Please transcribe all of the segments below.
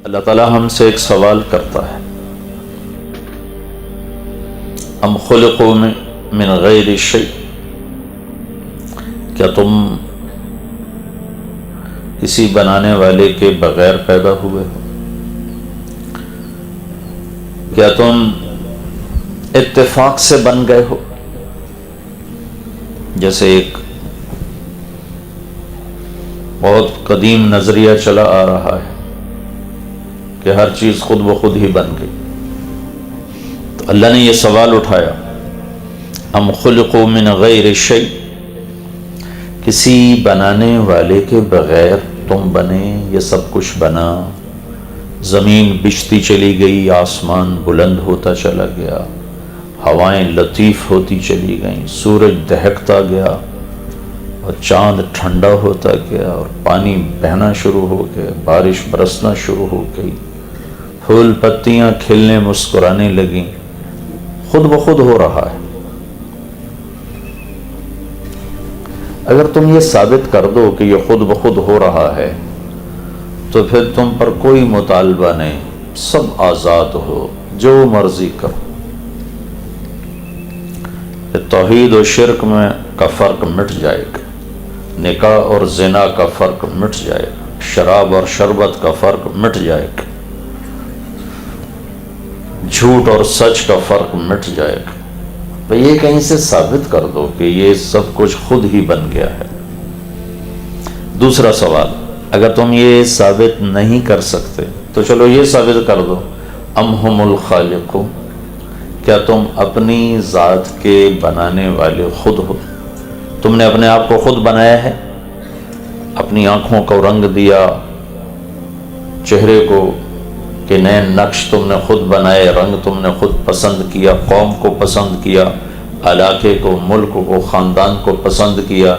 اللہ تعالیٰ ہم سے ایک سوال کرتا ہے، ام خلقوا من غیر شیء، کیا تم کسی بنانے والے کے بغیر پیدا ہوئے ہو؟ کیا تم اتفاق سے بن گئے ہو؟ جیسے ایک بہت قدیم نظریہ چلا آ رہا ہے کہ ہر چیز خود بخود ہی بن گئی، تو اللہ نے یہ سوال اٹھایا، ام خلقوا من غیر شیء، کسی بنانے والے کے بغیر تم بنے، یہ سب کچھ بنا، زمین بچھتی چلی گئی، آسمان بلند ہوتا چلا گیا، ہوائیں لطیف ہوتی چلی گئیں، سورج دہکتا گیا اور چاند ٹھنڈا ہوتا گیا اور پانی بہنا شروع ہو گیا، بارش برسنا شروع ہو گئی، پھول پتیاں کھلنے مسکرانے لگیں، خود بخود ہو رہا ہے۔ اگر تم یہ ثابت کر دو کہ یہ خود بخود ہو رہا ہے تو پھر تم پر کوئی مطالبہ نہیں، سب آزاد ہو، جو مرضی کرو۔ توحید و شرک میں کا فرق مٹ جائے گا، نکاح اور زنا کا فرق مٹ جائے گا، شراب اور شربت کا فرق مٹ جائے گا، جھوٹ اور سچ کا فرق مٹ جائے گا۔ تو یہ کہیں سے ثابت کر دو کہ یہ سب کچھ خود ہی بن گیا ہے۔ دوسرا سوال، اگر تم یہ ثابت نہیں کر سکتے تو چلو یہ ثابت کر دو، ام ہم الخالق، کیا تم اپنی ذات کے بنانے والے خود ہو؟ تم نے اپنے آپ کو خود بنایا ہے، اپنی آنکھوں کو رنگ دیا، چہرے کو کہ نئے نقش تم نے خود بنائے، رنگ تم نے خود پسند کیا، قوم کو پسند کیا، علاقے کو، ملک کو، خاندان کو پسند کیا،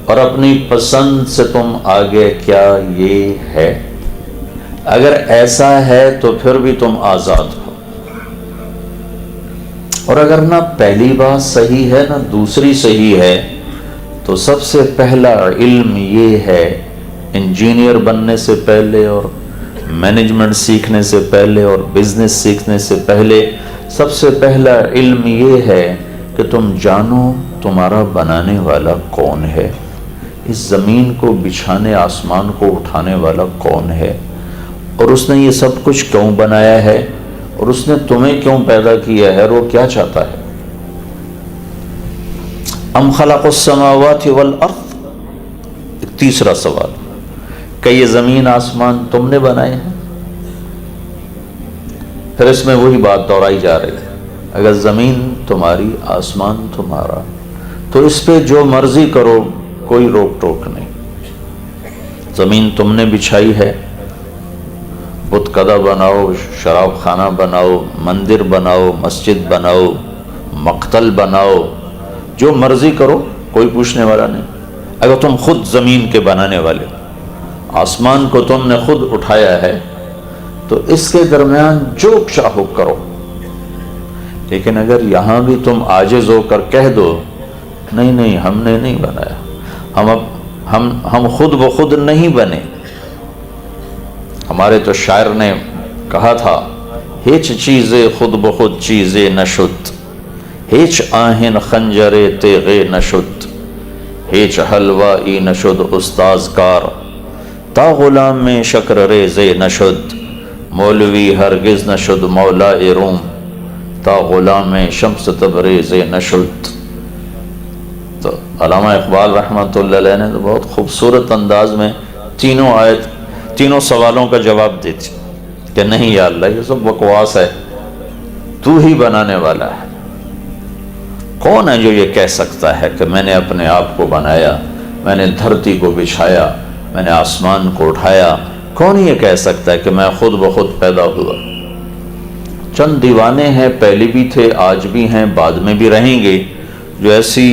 اور اپنی پسند سے تم آگے، کیا یہ ہے؟ اگر ایسا ہے تو پھر بھی تم آزاد ہو، اور اگر نہ پہلی بات صحیح ہے نہ دوسری صحیح ہے تو سب سے پہلا علم یہ ہے، انجینئر بننے سے پہلے اور مینجمنٹ سیکھنے سے پہلے اور بزنس سیکھنے سے پہلے سب سے پہلا علم یہ ہے کہ تم جانو تمہارا بنانے والا کون ہے، اس زمین کو بچھانے، آسمان کو اٹھانے والا کون ہے، اور اس نے یہ سب کچھ کیوں بنایا ہے، اور اس نے تمہیں کیوں پیدا کیا ہے، اور وہ کیا چاہتا ہے۔ ام خلق السماوات والارض، ایک تیسرا سوال، کہ یہ زمین آسمان تم نے بنائے ہیں؟ پھر اس میں وہی بات دہرائی جا رہی ہے، اگر زمین تمہاری، آسمان تمہارا، تو اس پہ جو مرضی کرو، کوئی روک ٹوک نہیں۔ زمین تم نے بچھائی ہے، بت کدہ بناؤ، شراب خانہ بناؤ، مندر بناؤ، مسجد بناؤ، مقتل بناؤ، جو مرضی کرو، کوئی پوچھنے والا نہیں۔ اگر تم خود زمین کے بنانے والے ہو، آسمان کو تم نے خود اٹھایا ہے، تو اس کے درمیان جو چاہو کرو، لیکن اگر یہاں بھی تم عاجز ہو کر کہہ دو نہیں نہیں ہم نے نہیں بنایا، ہم خود بخود نہیں بنے۔ ہمارے تو شاعر نے کہا تھا، ہیچ چیزیں خود بخود چیزیں نشد، ہیچ آہن خنجر تیغے نشد، ہیچ حلوائی نشد استاز کار، تا غلام میں شکر ریزے نشد، مولوی ہرگز نشد مولا روم، تا غلام شمس تبریز نشد۔ تو علامہ اقبال رحمۃ اللہ علیہ نے تو بہت خوبصورت انداز میں تینوں سوالوں کا جواب دیتی کہ نہیں یا اللہ، یہ سب بکواس ہے، تو ہی بنانے والا ہے۔ کون ہے جو یہ کہہ سکتا ہے کہ میں نے اپنے آپ کو بنایا، میں نے دھرتی کو بچھایا، میں نے آسمان کو اٹھایا؟ کون یہ کہہ سکتا ہے کہ میں خود بخود پیدا ہوا؟ چند دیوانے ہیں، پہلے بھی تھے، آج بھی ہیں، بعد میں بھی رہیں گے، جو ایسی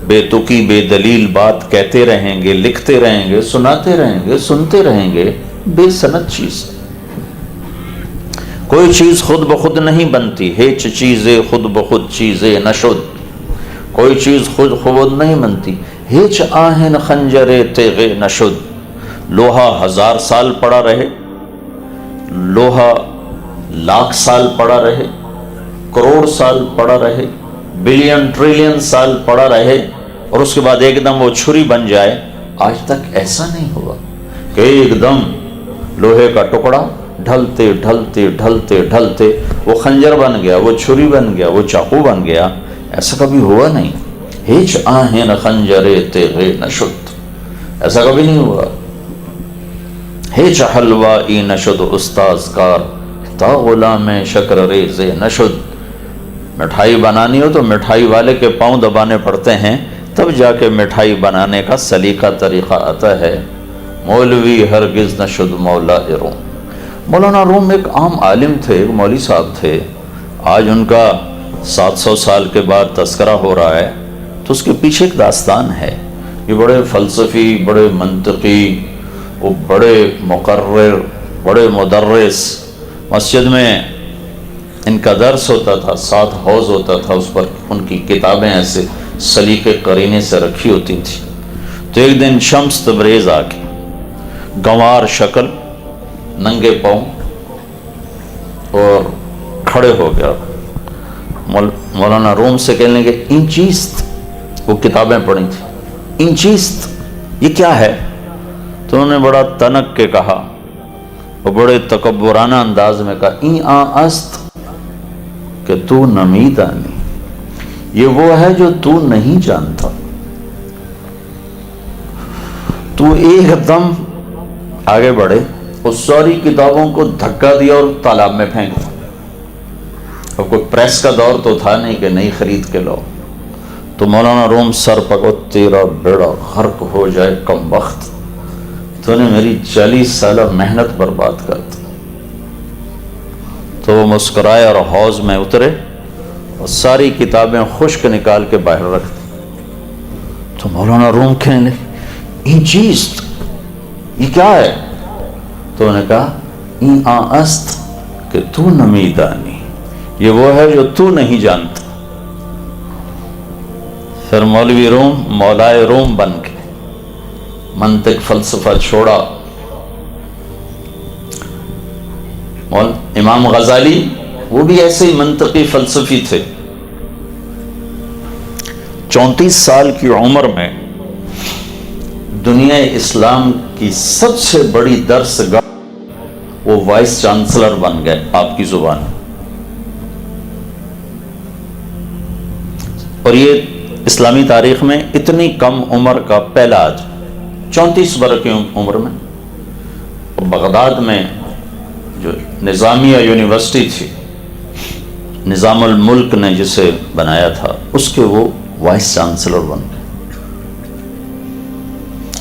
بے تکی بے دلیل بات کہتے رہیں گے، لکھتے رہیں گے، سناتے رہیں گے، سنتے رہیں گے، بے سند چیز۔ کوئی چیز خود بخود نہیں بنتی، ہیچ چیزیں خود بخود چیزیں نشد، کوئی چیز خود بخود نہیں بنتی، ہیچ آہن خنجر تیغے نشد، لوہا 1000 سال پڑا رہے، لوہا لاکھ سال پڑا رہے، کروڑ سال پڑا رہے، بلین ٹریلین سال پڑا رہے، اور اس کے بعد ایک دم وہ چھری بن جائے، آج تک ایسا نہیں ہوا کہ ایک دم لوہے کا ٹکڑا ڈھلتے ڈھلتے ڈھلتے ڈھلتے وہ خنجر بن گیا، وہ چھری بن گیا، وہ چاقو بن گیا. ایسا کبھی ہوا نہیں. ہیچ آہن خنجرے تیغے نشد، ایسا کبھی نہیں ہوا. ہیچ حلوائی نشد استاذ کار تا غلام شکر ریز نشد. مٹھائی بنانی ہو تو مٹھائی والے کے پاؤں دبانے پڑتے ہیں، تب جا کے مٹھائی بنانے کا سلیقہ طریقہ آتا ہے. مولوی ہرگز نشد مولا روم. مولانا روم ایک عام عالم تھے، ایک مولوی صاحب تھے. آج ان کا 700 سال کے بعد تذکرہ ہو رہا ہے تو اس کے پیچھے ایک داستان ہے. یہ بڑے فلسفی، بڑے منطقی، وہ بڑے مقرر، بڑے مدرس. مسجد میں ان کا درس ہوتا تھا، 7 حوض ہوتا تھا، اس پر ان کی کتابیں ایسے سلیقے قرینے سے رکھی ہوتی تھی. تو ایک دن شمس تبریز آ کے گنوار شکل، ننگے پاؤں اور کھڑے ہو گیا. مولانا روم سے کہنے لگے انچیست، وہ کتابیں پڑھی تھی، انچیست یہ کیا ہے؟ تو انہوں نے بڑا تنک کے کہا اور بڑے تکبرانہ انداز میں کہا این آ است، کہ تو نمیدانی، یہ وہ ہے جو تو نہیں جانتا. تو ایک دم آگے بڑھے، اس ساری کتابوں کو دھکا دیا اور تالاب میں پھینک دیا. اب کوئی پریس کا دور تو تھا نہیں کہ نہیں خرید کے لاؤ. تو مولانا روم سر پکڑو، تیرا بیڑا غرق ہو جائے کم وقت، تو نے میری 40 سالہ محنت برباد کر دی. تو وہ مسکرائے اور حوض میں اترے اور ساری کتابیں خشک نکال کے باہر رکھ دی. تو مولانا روم کہنے لگے این چیز یہ کیا ہے؟ تو انہوں نے کہا این آ است، کہ تو نمیدانی، یہ وہ ہے جو تو نہیں جانتا. پھر مولوی روم مولائے روم بن کے منطق فلسفہ چھوڑا. امام غزالی وہ بھی ایسے ہی منطقی فلسفی تھے. 34 سال کی عمر میں دنیا اسلام کی سب سے بڑی درس گاہ وہ وائس چانسلر بن گئے آپ کی زبان. اور یہ اسلامی تاریخ میں اتنی کم عمر کا پہلا آدمی، 34 برس کی عمر میں. بغداد میں جو نظامیہ یونیورسٹی تھی، نظام الملک نے جسے بنایا تھا، اس کے وہ وائس چانسلر بن گئے.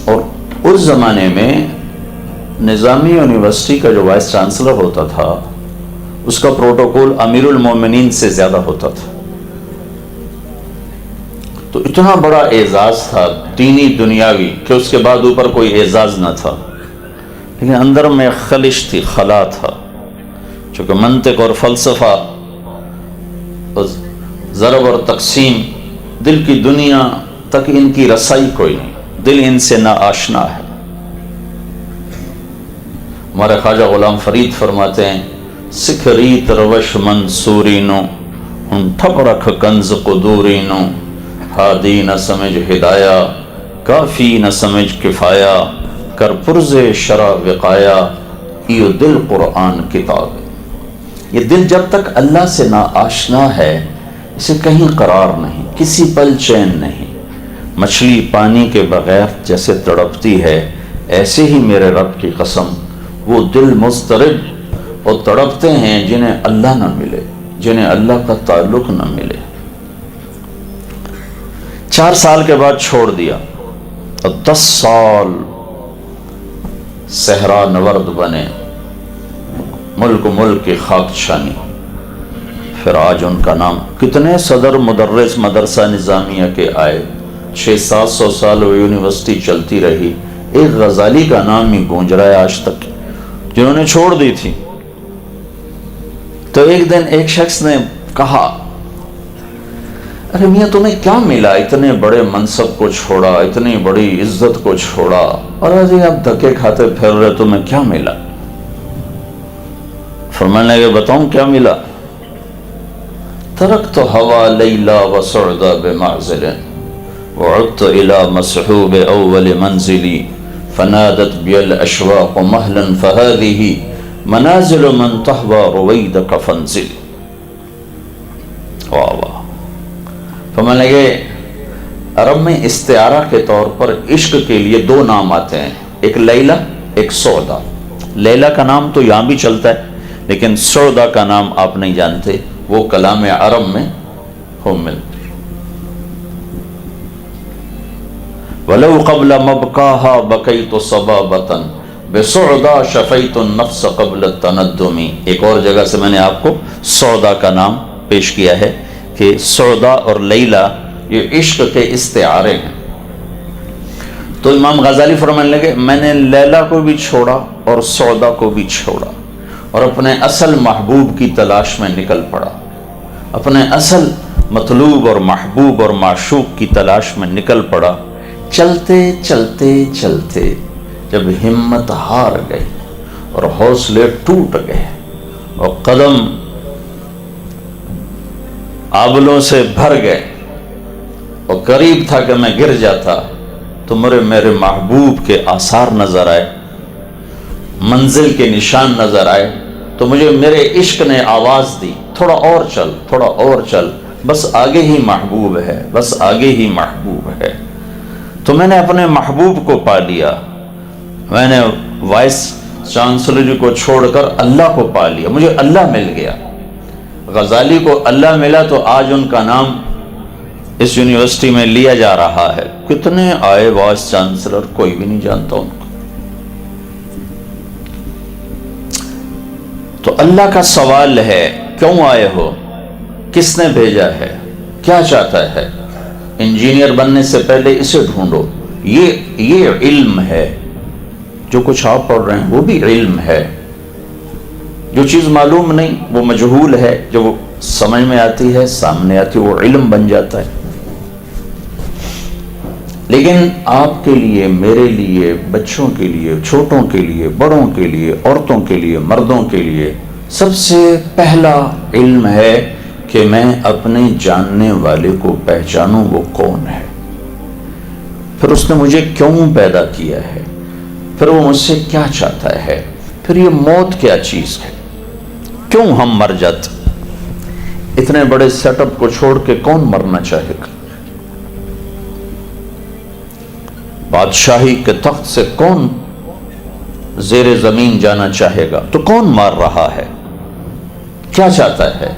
اور اس زمانے میں نظامی یونیورسٹی کا جو وائس چانسلر ہوتا تھا اس کا پروٹوکول امیر المومنین سے زیادہ ہوتا تھا. تو اتنا بڑا اعزاز تھا دینی دنیاوی کہ اس کے بعد اوپر کوئی اعزاز نہ تھا، لیکن اندر میں خلش تھی، خلا تھا. چونکہ منطق اور فلسفہ، ضرب اور تقسیم، دل کی دنیا تک ان کی رسائی کوئی نہیں، دل ان سے نا آشنا ہے. ہمارے خواجہ غلام فرید فرماتے ہیں سکھ ریت روش منصورینو ان ٹھپ رکھ کنز قدورینو، ہادی نہ سمجھ ہدایہ کافی نہ سمجھ کفایہ، کر پرز شرع وقایا ایو دل قرآن کتاب. یہ دل جب تک اللہ سے نا آشنا ہے اسے کہیں قرار نہیں، کسی پل چین نہیں. مچھلی پانی کے بغیر جیسے تڑپتی ہے ایسے ہی میرے رب کی قسم وہ دل مضطرب اور تڑپتے ہیں جنہیں اللہ نہ ملے، جنہیں اللہ کا تعلق نہ ملے. 4 سال کے بعد چھوڑ دیا اور 10 سال صحرا نورد بنے، ملک کی خاک چھانی. پھر آج ان کا نام، کتنے صدر مدرس مدرسہ نظامیہ کے آئے، 600-700 سال وہ یونیورسٹی چلتی رہی، ایک غزالی کا نام ہی گونج رہا ہے آج تک، جنہوں نے چھوڑ دی تھی. تو ایک دن ایک شخص نے کہا ارے میاں تمہیں کیا ملا، اتنے بڑے منصب کو چھوڑا، اتنی بڑی عزت کو چھوڑا، اور اب دھکے کھاتے پھر رہے، تمہیں کیا ملا؟ فرمانے لگے بتاؤں کیا ملا؟ ترکت ہوا لیلا وسعدا بمعزل وعدت الى مسحوب اول منزلی فنادت بی الاشواق مہلا فهذه منازل من تحوى رویدک فانزل. واہ واہ. فرمانے لگے عرب میں استعارہ کے طور پر عشق کے لیے دو نام آتے ہیں، ایک لیلا ایک سودا. لیلا کا نام تو یہاں بھی چلتا ہے لیکن سودا کا نام آپ نہیں جانتے، وہ کلام عرب میں ہم ملتے. وَلَوْ قَبْلَ مَبْقَاهَا بَكَيْتُ صَبَابَةً بِسُعْدَا شَفَيْتُ النَّفْسَ قَبْلَ التَّنَدُّمِ. ایک اور جگہ سے میں نے آپ کو سودا کا نام پیش کیا ہے کہ سودا اور لیلا یہ عشق کے استعارے ہیں. تو امام غزالی فرمانے لگے میں نے لیلا کو بھی چھوڑا اور سودا کو بھی چھوڑا اور اپنے اصل محبوب کی تلاش میں نکل پڑا. اپنے اصل مطلوب اور محبوب اور معشوق کی تلاش میں نکل پڑا. چلتے چلتے چلتے جب ہمت ہار گئی اور حوصلے ٹوٹ گئے اور قدم آبلوں سے بھر گئے اور قریب تھا کہ میں گر جاتا تو میرے محبوب کے آثار نظر آئے، منزل کے نشان نظر آئے. تو مجھے میرے عشق نے آواز دی تھوڑا اور چل، تھوڑا اور چل، بس آگے ہی محبوب ہے، بس آگے ہی محبوب ہے. تو میں نے اپنے محبوب کو پا لیا. میں نے وائس چانسلر کو چھوڑ کر اللہ کو پا لیا، مجھے اللہ مل گیا. غزالی کو اللہ ملا تو آج ان کا نام اس یونیورسٹی میں لیا جا رہا ہے. کتنے آئے وائس چانسلر کوئی بھی نہیں جانتا ان کو. تو اللہ کا سوال ہے کیوں آئے ہو، کس نے بھیجا ہے، کیا چاہتا ہے؟ انجینئر بننے سے پہلے اسے ڈھونڈو. یہ علم ہے. جو کچھ آپ پڑھ رہے ہیں وہ بھی علم ہے. جو چیز معلوم نہیں وہ مجہول ہے، جو سمجھ میں آتی ہے، سامنے آتی ہے، وہ علم بن جاتا ہے. لیکن آپ کے لیے، میرے لیے، بچوں کے لیے، چھوٹوں کے لیے، بڑوں کے لیے، عورتوں کے لیے، مردوں کے لیے سب سے پہلا علم ہے کہ میں اپنے جاننے والے کو پہچانوں وہ کون ہے، پھر اس نے مجھے کیوں پیدا کیا ہے، پھر وہ مجھ سے کیا چاہتا ہے، پھر یہ موت کیا چیز ہے، کیوں ہم مر جاتے. اتنے بڑے سیٹ اپ کو چھوڑ کے کون مرنا چاہے گا؟ بادشاہی کے تخت سے کون زیر زمین جانا چاہے گا؟ تو کون مار رہا ہے، کیا چاہتا ہے؟